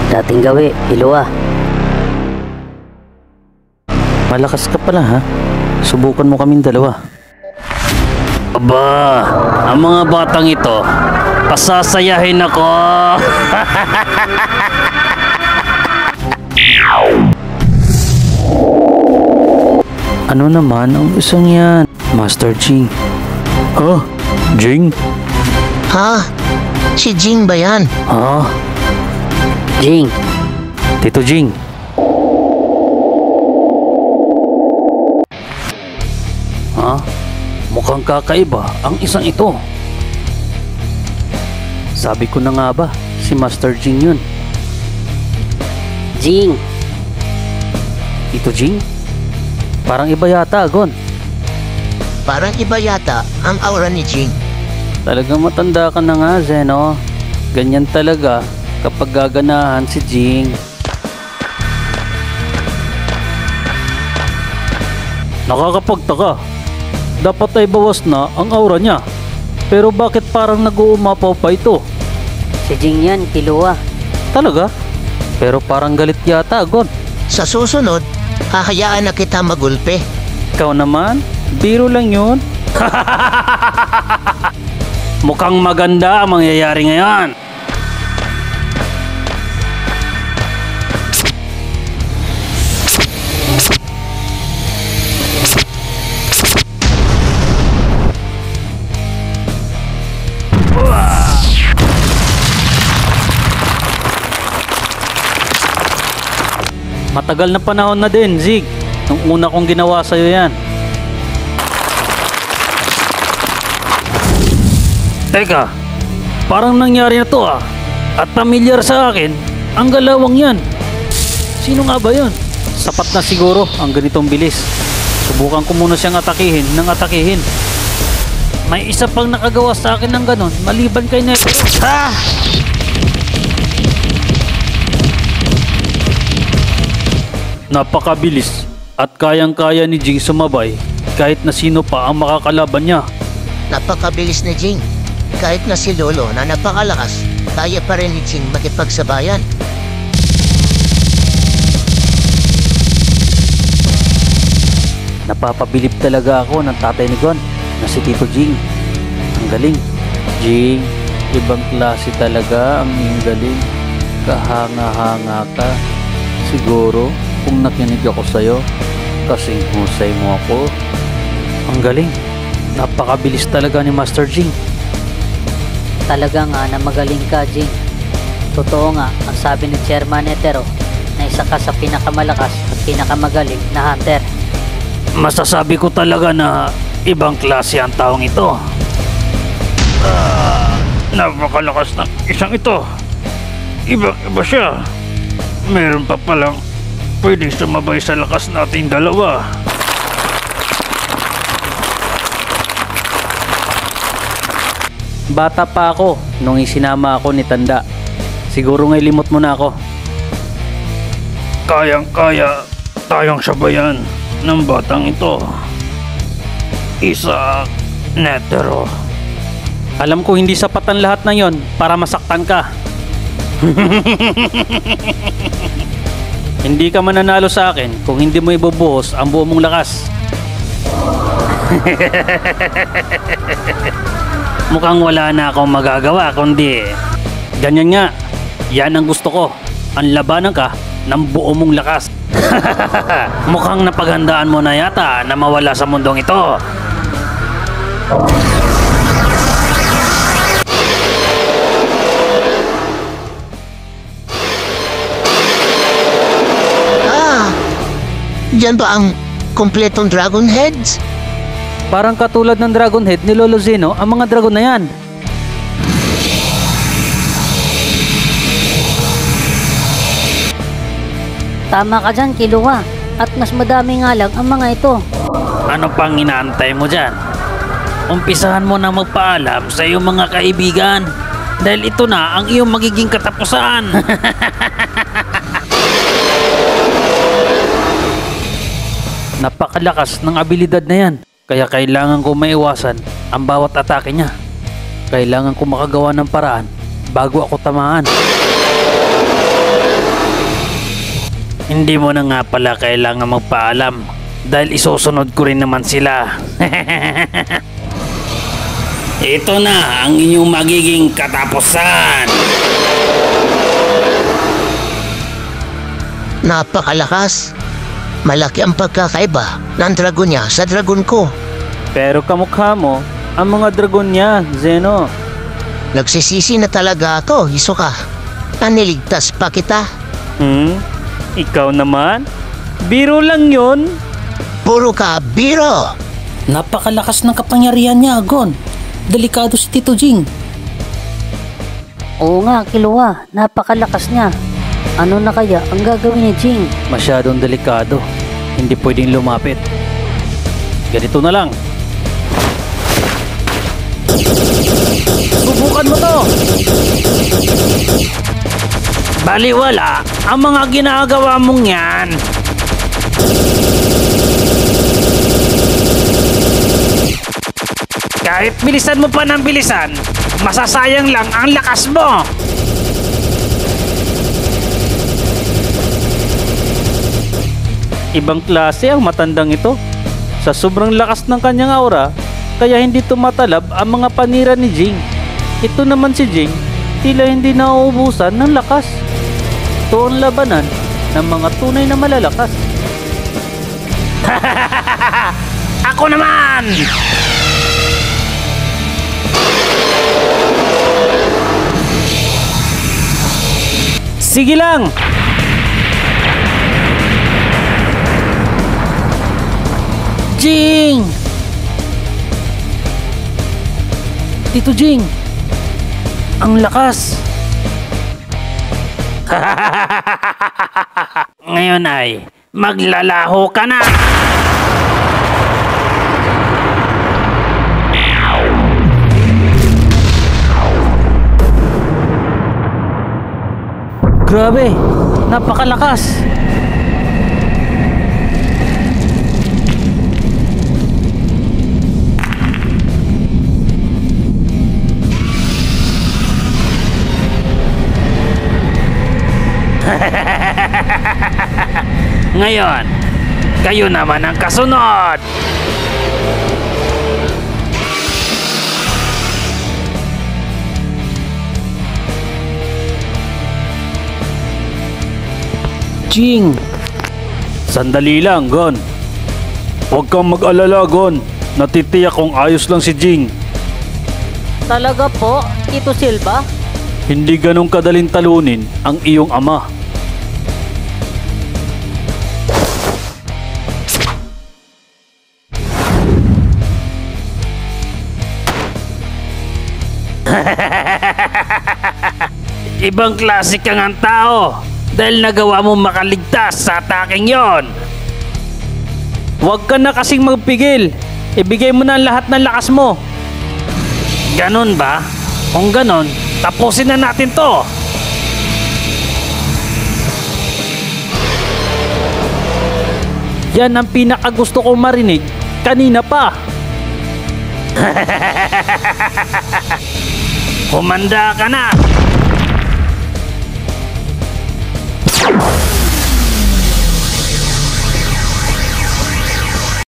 Dating gawi, Killua. Malakas ka pala ha. Subukan mo kaming dalawa. Aba, ang mga batang ito, pasasayahin ako. Ano naman ang isang yan, Master Jing? Oh, Jing? Ha? Si Jing ba yan? Ah, Jing, Tito Jing. Ha? Mukhang kakaiba ang isang ito. Sabi ko na nga ba, si Master Jing yun. Jing, Tito Jing? Parang iba yata, Gon. Parang iba yata ang aura ni Jing. Talagang matanda ka na nga, Zeno. Ganyan talaga kapag gaganahan si Jing. Nakakapagtaka. Dapat ay bawas na ang aura niya. Pero bakit parang nag-uumapaw pa ito? si Jing yan, Killua. Talaga? Pero parang galit yata, Gon. Sa susunod, hahayaan na kita magulpe. Ikaw naman? Biro lang yun. Mukhang maganda ang mangyayari ngayon. Matagal na panahon na din, Zig. Nung una kong ginawa sa'yo yan. Teka, parang nangyari na to ah. At pamilyar sa akin, ang galawang yan. Sino nga ba yun? Sapat na siguro ang ganitong bilis. Subukan ko muna siyang atakihin ng atakihin. May isa pang nakagawa sa akin ng ganon, maliban kay Neto. Ha! Napakabilis at kayang-kaya ni Jing sumabay kahit na sino pa ang makakalaban niya. Napakabilis ni Jing. Kahit na si Lolo na napakalakas, kaya pa rin ni Jing makipagsabayan. Napapabilib talaga ako ng tatay ni Gon na si Tito Jing. Ang galing. Jing, ibang klase talaga ang iyong galing. Kahanga-hanga ka. Siguro kung nakinig ako sa'yo, kasing husay mo ako. Ang galing. Napakabilis talaga ni Master Jing. Talaga nga na magaling ka, Jing. Totoo nga, ang sabi ni Chairman Netero na isa ka sa pinakamalakas at pinakamagaling na hunter. Masasabi ko talaga na ibang klase ang taong ito. Napakalakas ng isang ito. Iba siya. Meron pa palang pwedeng sumabay sa lakas nating dalawa. Bata pa ako nung isinama ako ni Tanda. Siguro ngay limot mo na ako. Kayang-kaya tayong sabayan ng batang ito. Isaac Netero. Alam ko hindi sapat ang lahat na yon para masaktan ka. Hindi ka mananalo sa akin kung hindi mo ibubuhos ang buo mong lakas. Mukhang wala na akong magagawa kundi Ganyan nga. Yan ang gusto ko. Ang labanan ka ng buo mong lakas. mukhang napaghandaan mo na yata na mawala sa mundong ito. Diyan ba ang kompletong Dragon Heads? Parang katulad ng Dragon Head ni Lolo Zeno ang mga dragon na yan. Tama ka dyan, Killua. At mas madami nga lang ang mga ito. Ano pang inaantay mo dyan? Umpisahan mo na magpaalam sa iyong mga kaibigan dahil ito na ang iyong magiging katapusan. Napakalakas ng abilidad na yan. Kaya kailangan ko maiwasan ang bawat atake niya. Kailangan ko makagawa ng paraan bago ako tamaan. Hindi mo na nga pala kailangan magpaalam dahil isusunod ko rin naman sila. Ito na ang inyong magiging katapusan. Napakalakas. Malaki ang pagkakaiba ng dragon niya sa dragon ko. Pero kamukha mo ang mga dragon niya, Zeno. Nagsisisi na talaga ako, Hisoka. Naniligtas pa kita. Ikaw naman? Biro lang yon. Puro ka biro. Napakalakas ng kapangyarihan niya, Gon. Delikado si Tito Jing. Oo nga, Killua. Napakalakas niya. Ano na kaya ang gagawin ni Jing? Masyadong delikado. Hindi pwedeng lumapit. Ganito na lang. Subukan mo to! Baliwala ang mga ginagawa mong yan. Kahit bilisan mo pa ng bilisan, masasayang lang ang lakas mo. Ibang klase ang matandang ito. Sa sobrang lakas ng kanyang aura, kaya hindi tumatalab ang mga panira ni Jing. Ito naman si Jing, tila hindi nauubusan ng lakas. Ito ang labanan ng mga tunay na malalakas. Ako naman! Sige lang! Jing! Tito Jing! Ang lakas! Ngayon ay maglalaho ka na! Grabe! Napakalakas! Ngayon, kayo naman ang kasunod! Jing! Sandali lang, Gon. Huwag kang mag-alala, Gon. Natitiyak kung ayos lang si Jing. Talaga po, Tito Silva? Hindi ganong kadaling talunin ang iyong ama. Ibang klase ka ngang tao dahil nagawa mo makaligtas sa ataking yon. Huwag ka na kasing magpigil. Ibigay mo na ang lahat ng lakas mo. Ganon ba? Kung ganon, tapusin na natin to. Yan ang pinakagusto kong marinig kanina pa. Humanda ka na!